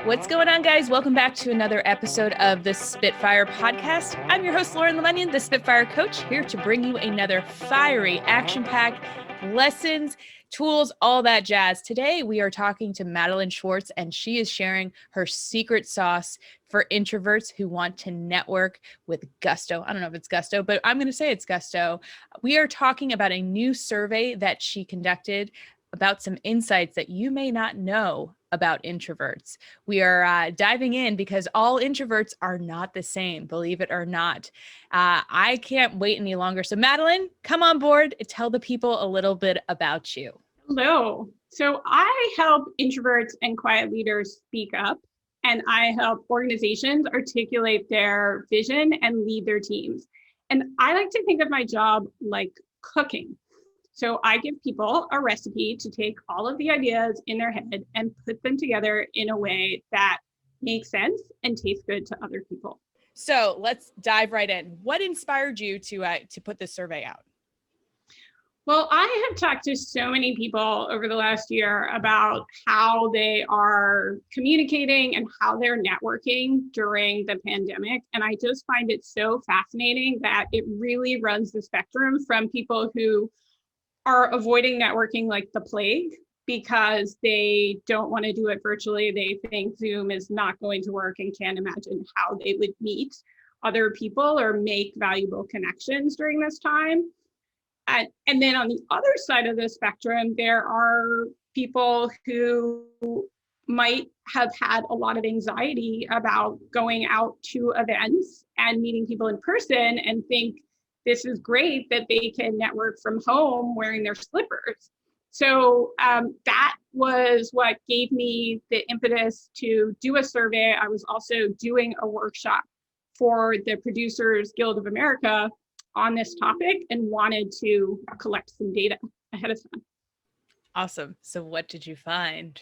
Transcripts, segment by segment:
What's going on, guys? Welcome back to another episode of the Spitfire Podcast. I'm your host, Lauren Lemonian, the Spitfire Coach, here to bring you another fiery, action-packed lessons, tools, all that jazz. Today, we are talking to Madeline Schwarz, and she is sharing her secret sauce for introverts who want to network with gusto. I don't know if it's gusto, but I'm going to say it's gusto. We are talking about a new survey that she conducted about some insights that you may not know about introverts. We are diving in because all introverts are not the same, believe it or not. I can't wait any longer. So Madeline, come on board and tell the people a little bit about you. Hello. So I help introverts and quiet leaders speak up, and I help organizations articulate their vision and lead their teams. And I like to think of my job like cooking. So I give people a recipe to take all of the ideas in their head and put them together in a way that makes sense and tastes good to other people. So let's dive right in. What inspired you to put this survey out? Well, I have talked to so many people over the last year about how they are communicating and how they're networking during the pandemic. And I just find it so fascinating that it really runs the spectrum from people who are avoiding networking like the plague because they don't want to do it virtually. They think Zoom is not going to work and can't imagine how they would meet other people or make valuable connections during this time. And then on the other side of the spectrum, there are people who might have had a lot of anxiety about going out to events and meeting people in person and think this is great that they can network from home wearing their slippers. So that was what gave me the impetus to do a survey. I was also doing a workshop for the Producers Guild of America on this topic and wanted to collect some data ahead of time. Awesome. So what did you find?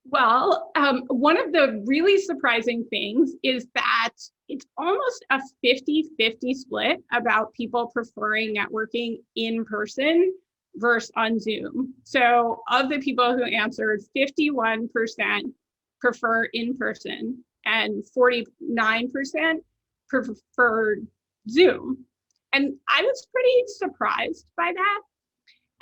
Well, one of the really surprising things is that it's almost a 50-50 split about people preferring networking in person versus on Zoom. So of the people who answered, 51% prefer in person and 49% prefer Zoom. And I was pretty surprised by that.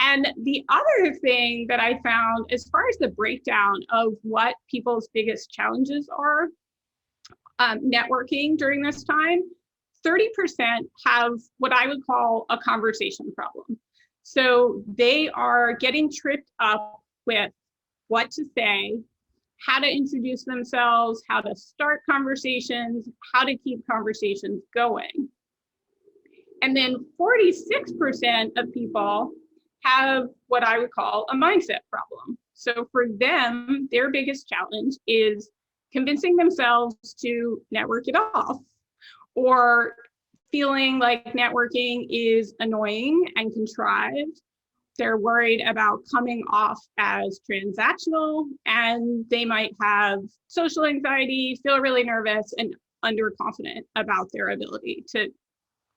And the other thing that I found, as far as the breakdown of what people's biggest challenges are networking during this time, 30% have what I would call a conversation problem. So they are getting tripped up with what to say, how to introduce themselves, how to start conversations, how to keep conversations going. And then 46% of people have what I would call a mindset problem. So for them, their biggest challenge is convincing themselves to network it off or feeling like networking is annoying and contrived. They're worried about coming off as transactional, and they might have social anxiety, feel really nervous and underconfident about their ability to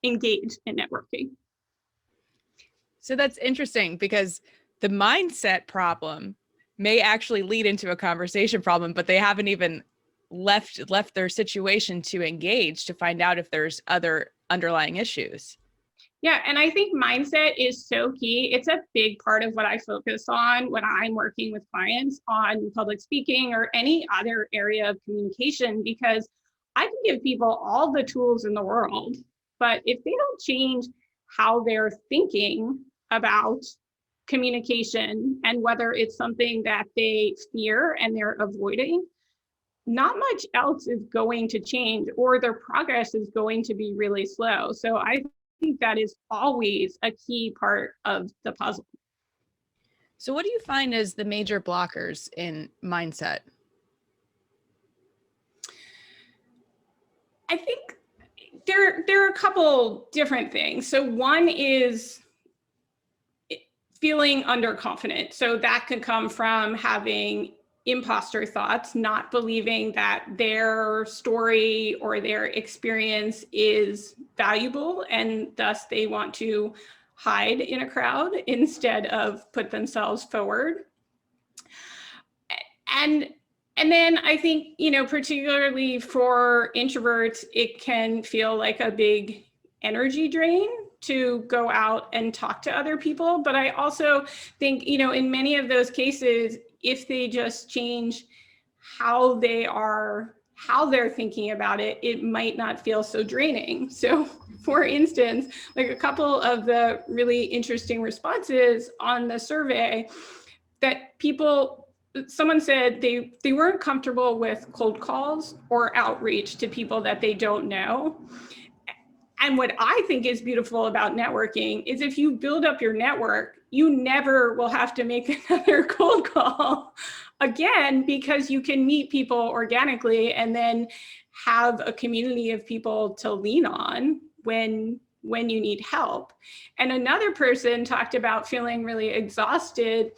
engage in networking. So that's interesting because the mindset problem may actually lead into a conversation problem, but they haven't even left their situation to engage to find out if there's other underlying issues. Yeah, and I think mindset is so key. It's a big part of what I focus on when I'm working with clients on public speaking or any other area of communication, because I can give people all the tools in the world, but if they don't change how they're thinking about communication and whether it's something that they fear and they're avoiding, not much else is going to change, or their progress is going to be really slow. So I think that is always a key part of the puzzle. So what do you find as the major blockers in mindset? I think there are a couple different things. So one is feeling underconfident. So that could come from having imposter thoughts, not believing that their story or their experience is valuable, and thus they want to hide in a crowd instead of put themselves forward. And And then I think, particularly for introverts, it can feel like a big energy drain to go out and talk to other people. But I also think, in many of those cases, if they just change how they're thinking about it, it might not feel so draining. So for instance, like a couple of the really interesting responses on the survey that someone said they weren't comfortable with cold calls or outreach to people that they don't know. And what I think is beautiful about networking is if you build up your network, you never will have to make another cold call again, because you can meet people organically and then have a community of people to lean on when you need help. And another person talked about feeling really exhausted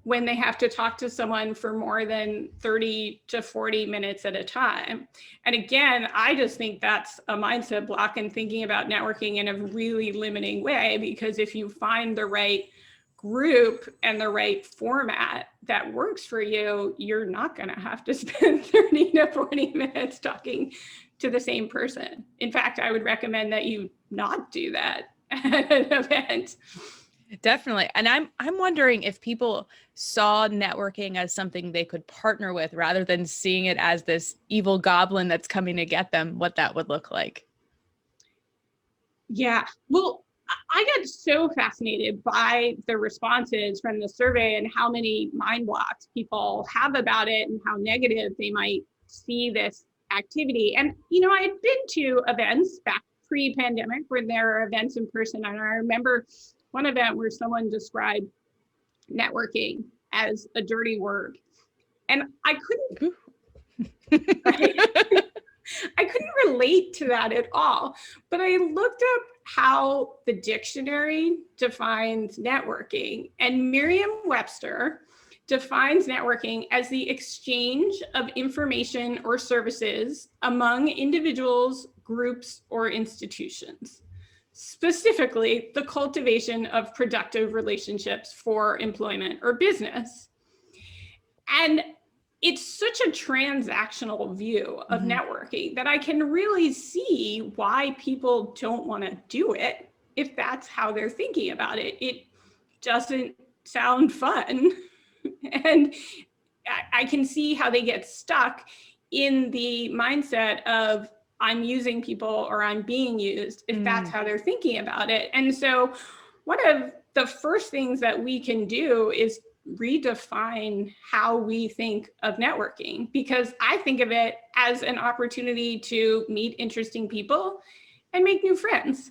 when they have to talk to someone for more than 30 to 40 minutes at a time. And again, I just think that's a mindset block and thinking about networking in a really limiting way, because if you find the right group and the right format that works for you, you're not going to have to spend 30 to 40 minutes talking to the same person. In fact, I would recommend that you not do that at an event. Definitely. And I'm wondering if people saw networking as something they could partner with rather than seeing it as this evil goblin that's coming to get them, what that would look like. Yeah. Well, I got so fascinated by the responses from the survey and how many mind blocks people have about it and how negative they might see this activity. And, I had been to events back pre-pandemic where there are events in person. And I remember one event where someone described networking as a dirty word. And I couldn't, right? I couldn't relate to that at all. But I looked up how the dictionary defines networking, and Merriam-Webster defines networking as the exchange of information or services among individuals, groups, or institutions. Specifically, the cultivation of productive relationships for employment or business. And it's such a transactional view of networking that I can really see why people don't want to do it if that's how they're thinking about it. It doesn't sound fun. And I can see how they get stuck in the mindset of I'm using people or I'm being used if that's how they're thinking about it. And so one of the first things that we can do is redefine how we think of networking, because I think of it as an opportunity to meet interesting people and make new friends.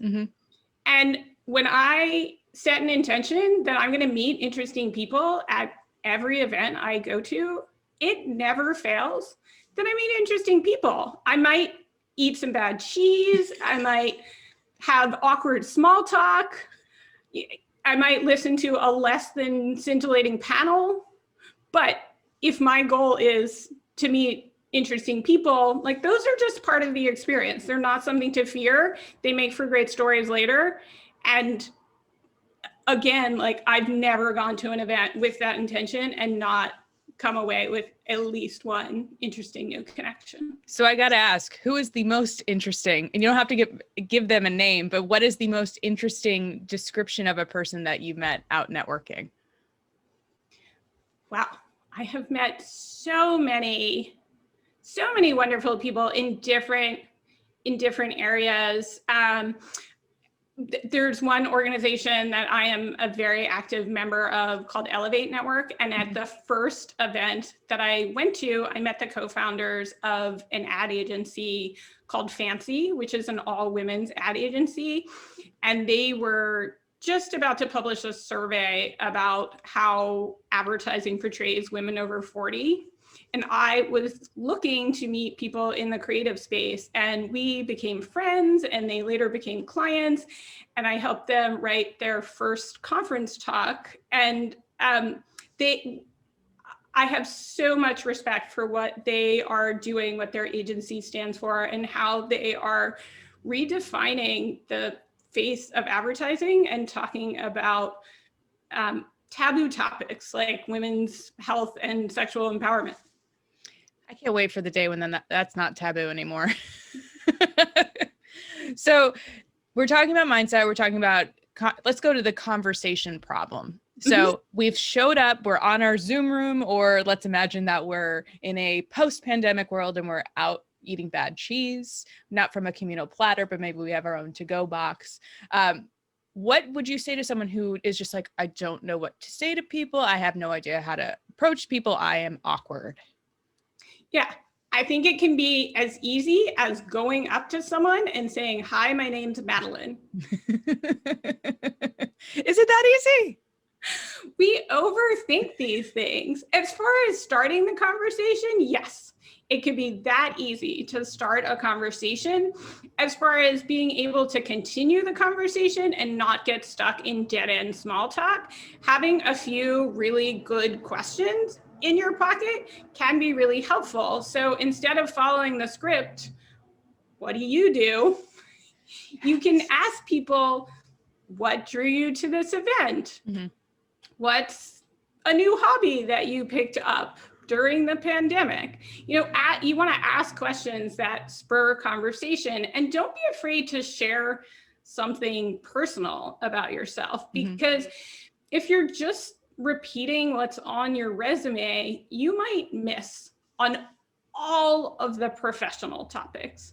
And when I set an intention that I'm going to meet interesting people at every event I go to, it never fails that I meet interesting people. I might eat some bad cheese. I might have awkward small talk. I might listen to a less than scintillating panel. But if my goal is to meet interesting people, like those are just part of the experience. They're not something to fear. They make for great stories later. And again, like I've never gone to an event with that intention and not come away with at least one interesting new connection. So I got to ask, who is the most interesting? And you don't have to give them a name, but what is the most interesting description of a person that you met out networking? Wow, I have met so many wonderful people in different areas. There's one organization that I am a very active member of called Elevate Network. And at the first event that I went to, I met the co-founders of an ad agency called Fancy, which is an all women's ad agency. And they were just about to publish a survey about how advertising portrays women over 40. And I was looking to meet people in the creative space, and we became friends, and they later became clients, and I helped them write their first conference talk. And I have so much respect for what they are doing, what their agency stands for, and how they are redefining the face of advertising and talking about taboo topics like women's health and sexual empowerment. I can't wait for the day when that's not taboo anymore. So we're talking about mindset. We're talking about, let's go to the conversation problem. So we've showed up, we're on our Zoom room, or let's imagine that we're in a post-pandemic world and we're out eating bad cheese, not from a communal platter, but maybe we have our own to-go box. What would you say to someone who is just like, I don't know what to say to people. I have no idea how to approach people. I am awkward. Yeah, I think it can be as easy as going up to someone and saying, hi, my name's Madeline. Is it that easy? We overthink these things. As far as starting the conversation, yes, it could be that easy to start a conversation. As far as being able to continue the conversation and not get stuck in dead-end small talk, having a few really good questions in your pocket can be really helpful. So instead of following the script, what do? You can ask people, what drew you to this event? Mm-hmm. What's a new hobby that you picked up during the pandemic? You want to ask questions that spur conversation, and don't be afraid to share something personal about yourself, because if you're just repeating what's on your resume, you might miss on all of the professional topics.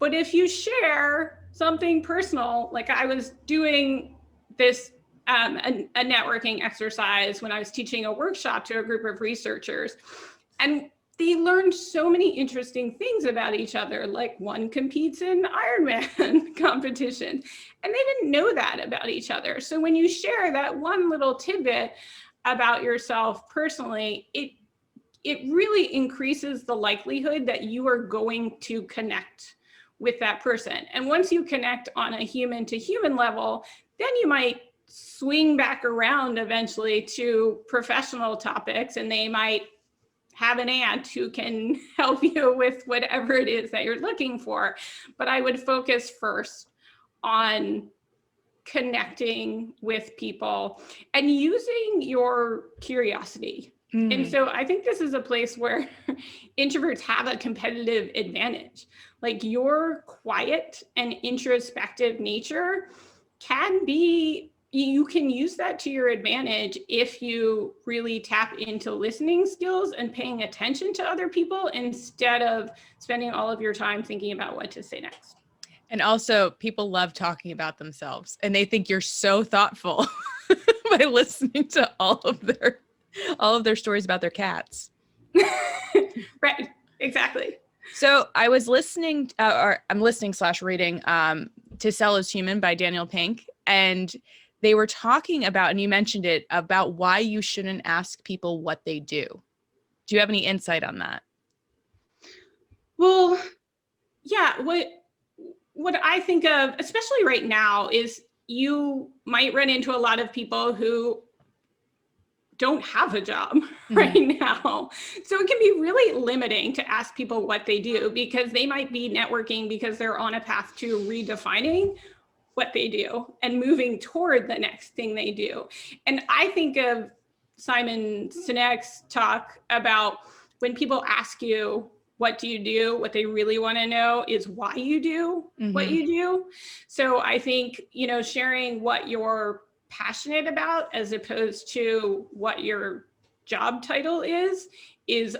But if you share something personal, like I was doing this a networking exercise when I was teaching a workshop to a group of researchers, and they learned so many interesting things about each other, like one competes in Ironman competition, and they didn't know that about each other. So when you share that one little tidbit about yourself personally, it really increases the likelihood that you are going to connect with that person. And once you connect on a human to human level, then you might swing back around eventually to professional topics, and they might have an aunt who can help you with whatever it is that you're looking for. But I would focus first on connecting with people and using your curiosity. And so I think this is a place where introverts have a competitive advantage. Like, your quiet and introspective nature you can use that to your advantage if you really tap into listening skills and paying attention to other people instead of spending all of your time thinking about what to say next. And also, people love talking about themselves, and they think you're so thoughtful by listening to all of their stories about their cats. Right, exactly. So I was listening, I'm listening/reading To Sell is Human by Daniel Pink, and they were talking about, and you mentioned it, about why you shouldn't ask people what they do. Do you have any insight on that? Well, yeah, what I think of, especially right now, is you might run into a lot of people who don't have a job right now. So it can be really limiting to ask people what they do, because they might be networking because they're on a path to redefining what they do and moving toward the next thing they do. And I think of Simon Sinek's talk about when people ask you, what do you do? What they really want to know is why you do what you do. So I think, sharing what you're passionate about as opposed to what your job title is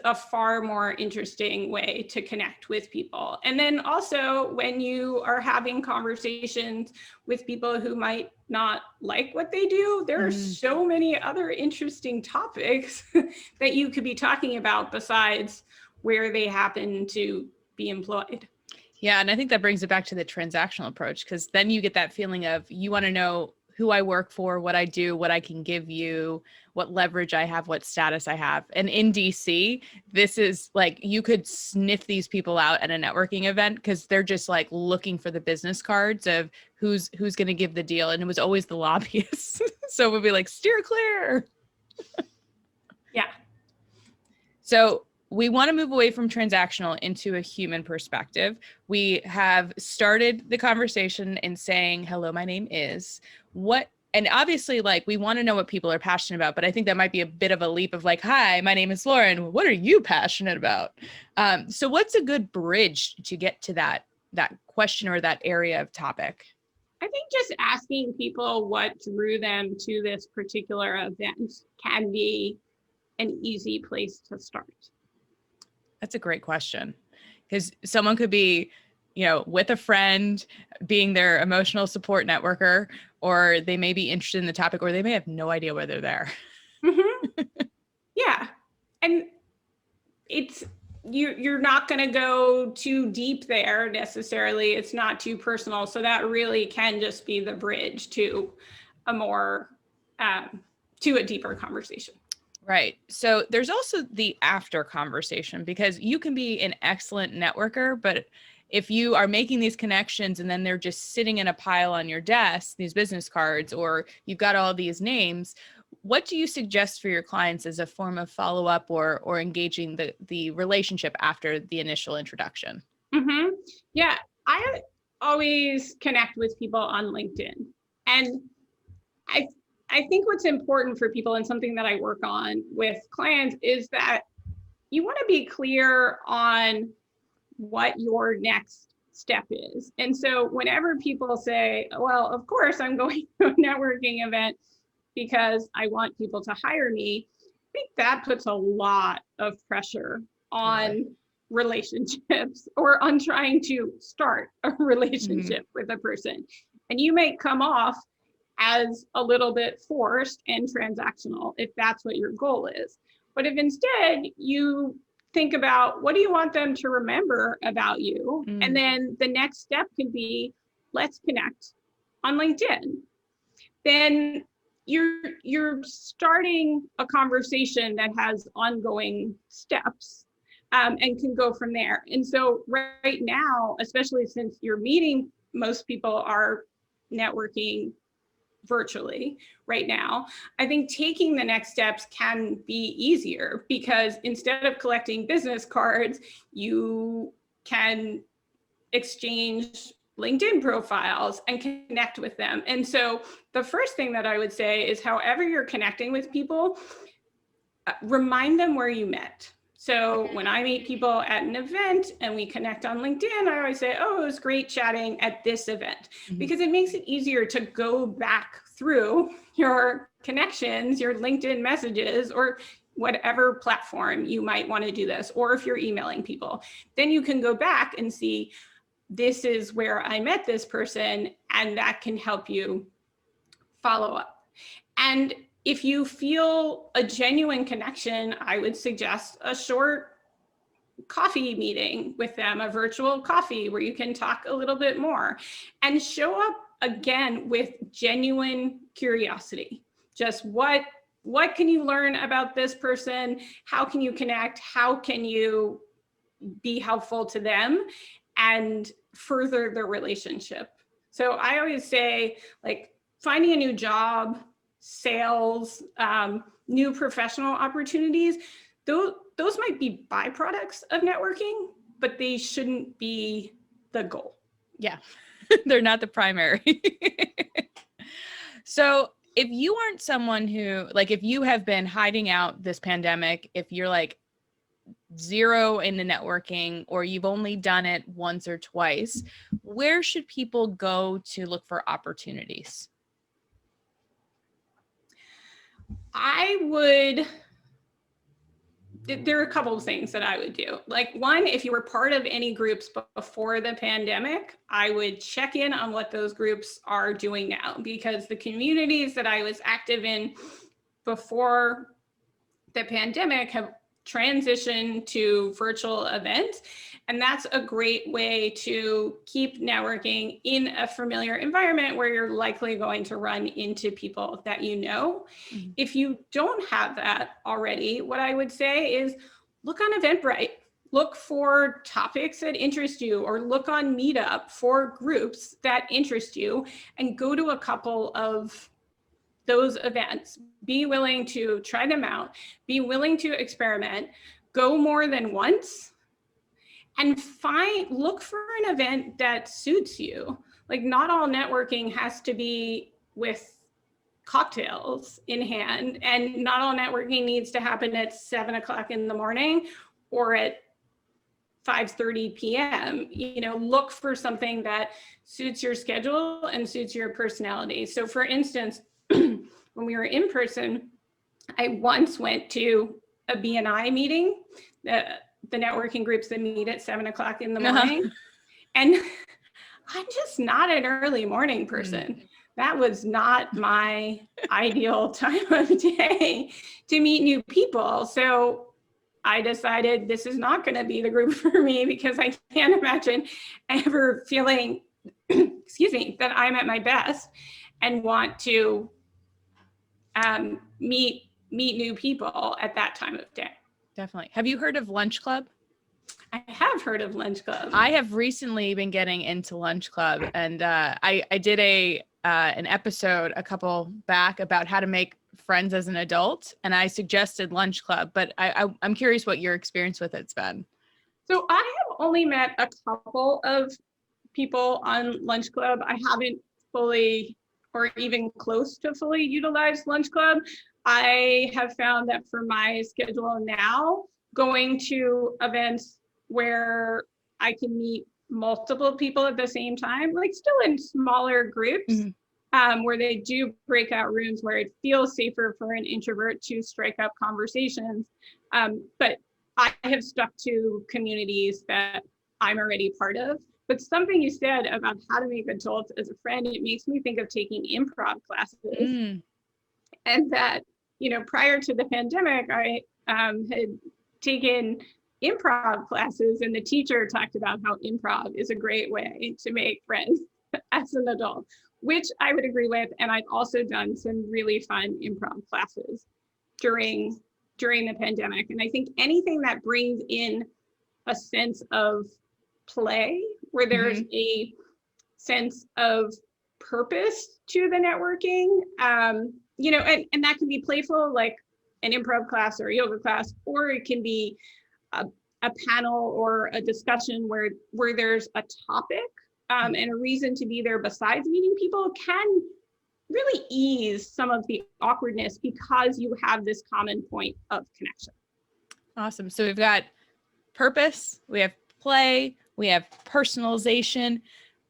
a far more interesting way to connect with people. And then also, when you are having conversations with people who might not like what they do, there are so many other interesting topics that you could be talking about besides where they happen to be employed. Yeah, and I think that brings it back to the transactional approach, because then you get that feeling of, you want to know who I work for, what I do, what I can give you, what leverage I have, what status I have. And in DC, this is like, you could sniff these people out at a networking event, because they're just like looking for the business cards of who's going to give the deal. And it was always the lobbyists. So it would be like, steer clear. Yeah. So we want to move away from transactional into a human perspective. We have started the conversation in saying, hello, my name is. And obviously, like, we want to know what people are passionate about, but I think that might be a bit of a leap of like, hi, my name is Lauren. What are you passionate about? So what's a good bridge to get to that question or that area of topic? I think just asking people what drew them to this particular event can be an easy place to start. That's a great question, because someone could be, with a friend, being their emotional support networker, or they may be interested in the topic, or they may have no idea why they're there. Mm-hmm. Yeah. And you're not going to go too deep there necessarily. It's not too personal. So that really can just be the bridge to a more, to a deeper conversation. Right. So there's also the after conversation, because you can be an excellent networker, but if you are making these connections and then they're just sitting in a pile on your desk, these business cards, or you've got all these names, what do you suggest for your clients as a form of follow-up or engaging the relationship after the initial introduction? Mm-hmm. Yeah, I always connect with people on LinkedIn. And I think what's important for people, and something that I work on with clients, is that you want to be clear on what your next step is. And so whenever people say, well, of course I'm going to a networking event because I want people to hire me, I think that puts a lot of pressure on relationships, or on trying to start a relationship with a person. And you may come off as a little bit forced and transactional if that's what your goal is. But if instead you think about, what do you want them to remember about you? And then the next step could be, let's connect on LinkedIn. Then you're starting a conversation that has ongoing steps, and can go from there. And so right now, especially since you're meeting, most people are networking virtually right now, I think taking the next steps can be easier, because instead of collecting business cards, you can exchange LinkedIn profiles and connect with them. And so the first thing that I would say is, however you're connecting with people, remind them where you met. So when I meet people at an event and we connect on LinkedIn, I always say, oh, it was great chatting at this event, because it makes it easier to go back through your connections, your LinkedIn messages, or whatever platform you might want to do this. Or if you're emailing people, then you can go back and see, this is where I met this person, and that can help you follow up. And if you feel a genuine connection, I would suggest a short coffee meeting with them, a virtual coffee where you can talk a little bit more, and show up again with genuine curiosity. Just what can you learn about this person? How can you connect? How can you be helpful to them and further the relationship? So I always say, like, finding a new job, sales, new professional opportunities, those might be byproducts of networking, but they shouldn't be the goal. Yeah, they're not the primary. So if you aren't someone who, like, if you have been hiding out this pandemic, if you're like zero in the networking, or you've only done it once or twice, where should people go to look for opportunities? There are a couple of things that I would do. Like, one, if you were part of any groups before the pandemic, I would check in on what those groups are doing now, because the communities that I was active in before the pandemic have transitioned to virtual events. And that's a great way to keep networking in a familiar environment where you're likely going to run into people that you know. If you don't have that already, what I would say is look on Eventbrite. Look for topics that interest you, or look on Meetup for groups that interest you, and go to a couple of those events. Be willing to try them out, be willing to experiment, go more than once, and look for an event that suits you. Like, not all networking has to be with cocktails in hand. And not all networking needs to happen at 7 o'clock in the morning or at 5:30 p.m. Look for something that suits your schedule and suits your personality. So for instance, when we were in person, I once went to a BNI meeting, the networking groups that meet at 7 o'clock in the morning. And I'm just not an early morning person. That was not my ideal time of day to meet new people. So I decided this is not going to be the group for me, because I can't imagine ever feeling, that I'm at my best and want to meet new people at that time of day. Definitely. Have you heard of Lunch Club? I have heard of Lunch Club. I have recently been getting into Lunch Club, and I did an episode a couple back about how to make friends as an adult, and I suggested Lunch Club, but I'm curious what your experience with it's been. So I have only met a couple of people on Lunch Club. I haven't fully or even close to fully utilized Lunch Club. I have found that for my schedule now, going to events where I can meet multiple people at the same time, like still in smaller groups, where they do breakout rooms where it feels safer for an introvert to strike up conversations. But I have stuck to communities that I'm already part of. But something you said about how to make adults as a friend, it makes me think of taking improv classes. And that, prior to the pandemic, I had taken improv classes, and the teacher talked about how improv is a great way to make friends as an adult, which I would agree with. And I've also done some really fun improv classes during the pandemic. And I think anything that brings in a sense of play, where there's a sense of purpose to the networking, and that can be playful, like an improv class or a yoga class, or it can be a panel or a discussion where there's a topic and a reason to be there besides meeting people, can really ease some of the awkwardness because you have this common point of connection. Awesome. So we've got purpose, we have play, we have personalization.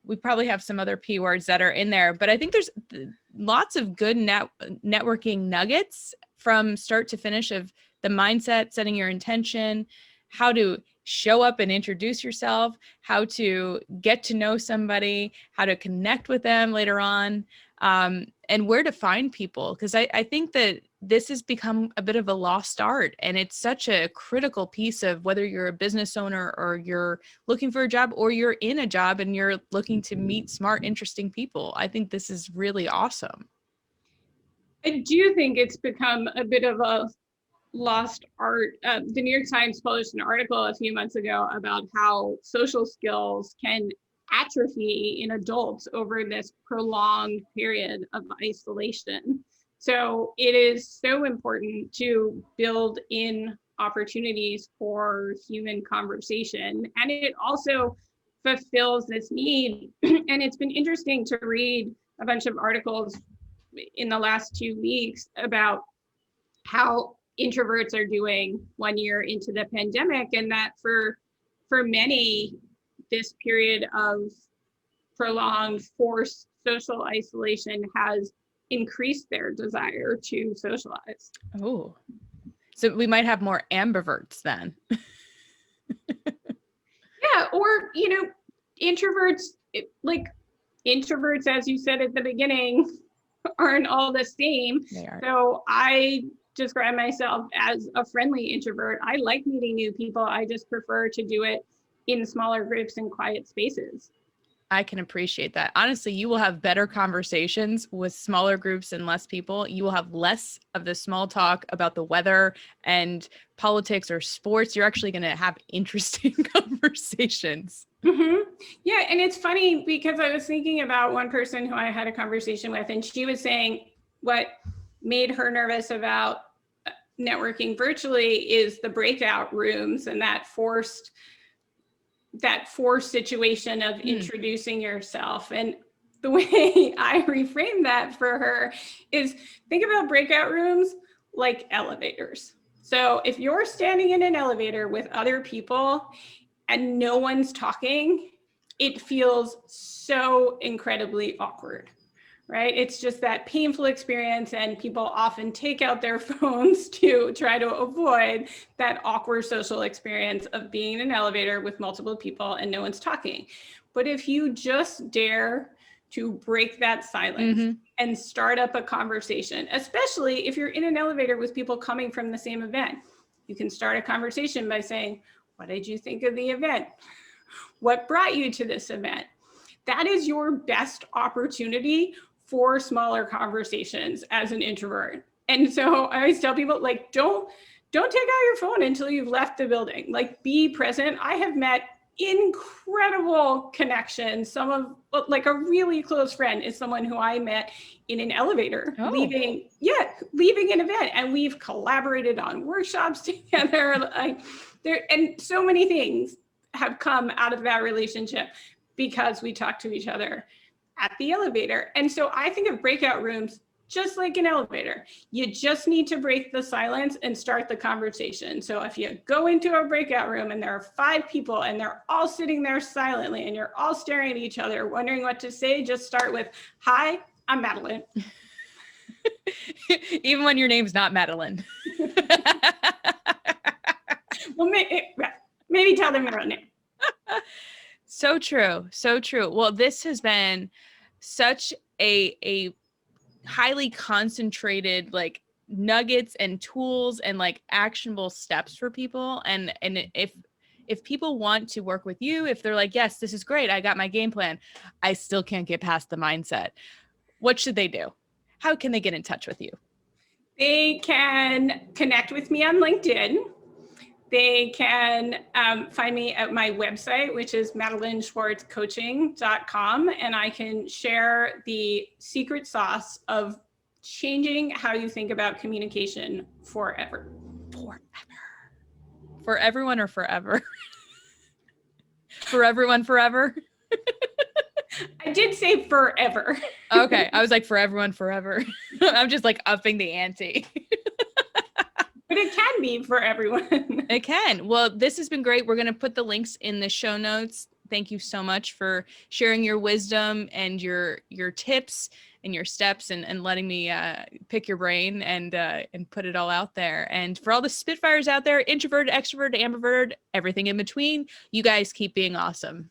We probably have some other P words that are in there, but I think there's lots of good networking nuggets from start to finish of the mindset, setting your intention, how to show up and introduce yourself, how to get to know somebody, how to connect with them later on, and where to find people. Because I think that this has become a bit of a lost art, and it's such a critical piece of whether you're a business owner or you're looking for a job or you're in a job and you're looking to meet smart, interesting people. I think this is really awesome. I do think it's become a bit of a lost art. The New York Times published an article a few months ago about how social skills can atrophy in adults over this prolonged period of isolation. So it is so important to build in opportunities for human conversation. And it also fulfills this need. And it's been interesting to read a bunch of articles in the last 2 weeks about how introverts are doing 1 year into the pandemic, and that for many, this period of prolonged forced social isolation has increased their desire to socialize. Oh, so we might have more ambiverts then. Yeah, or, introverts, introverts, as you said at the beginning, aren't all the same. They are. So I describe myself as a friendly introvert. I like meeting new people. I just prefer to do it in smaller groups and quiet spaces. I can appreciate that. Honestly, you will have better conversations with smaller groups and less people. You will have less of the small talk about the weather and politics or sports. You're actually going to have interesting conversations. Mm-hmm. Yeah. And it's funny because I was thinking about one person who I had a conversation with, and she was saying what made her nervous about networking virtually is the breakout rooms and that forced situation of introducing yourself. And the way I reframe that for her is think about breakout rooms like elevators. So if you're standing in an elevator with other people and no one's talking, it feels so incredibly awkward, right? It's just that painful experience, and people often take out their phones to try to avoid that awkward social experience of being in an elevator with multiple people and no one's talking. But if you just dare to break that silence and start up a conversation, especially if you're in an elevator with people coming from the same event, you can start a conversation by saying, what did you think of the event? What brought you to this event? That is your best opportunity for smaller conversations as an introvert. And so I always tell people, like, don't take out your phone until you've left the building. Like, be present. I have met incredible connections. Some of, like, a really close friend is someone who I met in an elevator, leaving an event, and we've collaborated on workshops together. And so many things have come out of that relationship because we talk to each other at the elevator. And so I think of breakout rooms just like an elevator. You just need to break the silence and start the conversation. So if you go into a breakout room and there are 5 people and they're all sitting there silently and you're all staring at each other, wondering what to say, just start with, hi, I'm Madeline. Even when your name's not Madeline. Well, maybe tell them their own name. So true. So true. Well, this has been such a highly concentrated, like, nuggets and tools and like actionable steps for people. And if people want to work with you, if they're like, yes, this is great, I got my game plan, I still can't get past the mindset, what should they do? How can they get in touch with you? They can connect with me on LinkedIn. They can find me at my website, which is madelineschwarzcoaching.com, and I can share the secret sauce of changing how you think about communication forever. For everyone or forever? For everyone forever? I did say forever. Okay, I was like, for everyone forever. I'm just like upping the ante. But it can be for everyone. It can. Well, this has been great. We're going to put the links in the show notes. Thank you so much for sharing your wisdom and your tips and your steps and letting me pick your brain and put it all out there. And for all the Spitfires out there, introverted, extroverted, ambivert, everything in between, you guys keep being awesome.